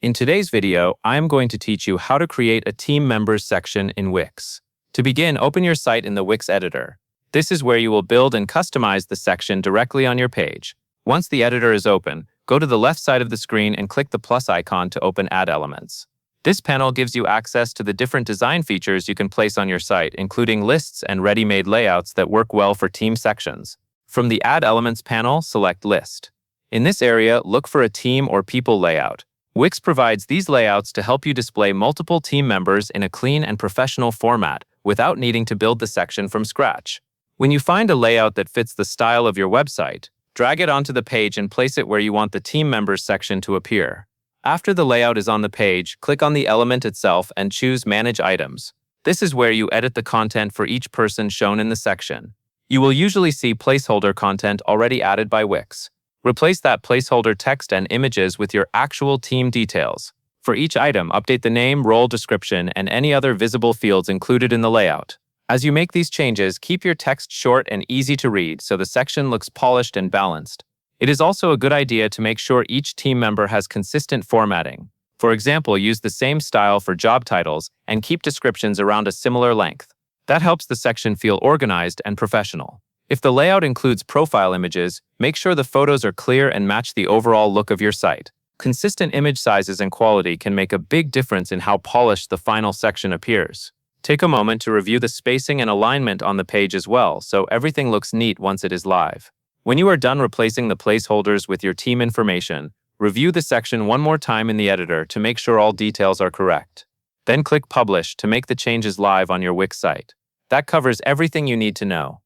In today's video, I am going to teach you how to create a team members section in Wix. To begin, open your site in the Wix editor. This is where you will build and customize the section directly on your page. Once the editor is open, go to the left side of the screen and click the plus icon to open Add Elements. This panel gives you access to the different design features you can place on your site, including lists and ready-made layouts that work well for team sections. From the Add Elements panel, select List. In this area, look for a team or people layout. Wix provides these layouts to help you display multiple team members in a clean and professional format without needing to build the section from scratch. When you find a layout that fits the style of your website, drag it onto the page and place it where you want the team members section to appear. After the layout is on the page, click on the element itself and choose Manage Items. This is where you edit the content for each person shown in the section. You will usually see placeholder content already added by Wix. Replace that placeholder text and images with your actual team details. For each item, update the name, role description, and any other visible fields included in the layout. As you make these changes, keep your text short and easy to read so the section looks polished and balanced. It is also a good idea to make sure each team member has consistent formatting. For example, use the same style for job titles and keep descriptions around a similar length. That helps the section feel organized and professional. If the layout includes profile images, make sure the photos are clear and match the overall look of your site. Consistent image sizes and quality can make a big difference in how polished the final section appears. Take a moment to review the spacing and alignment on the page as well, so everything looks neat once it is live. When you are done replacing the placeholders with your team information, review the section one more time in the editor to make sure all details are correct. Then click Publish to make the changes live on your Wix site. That covers everything you need to know.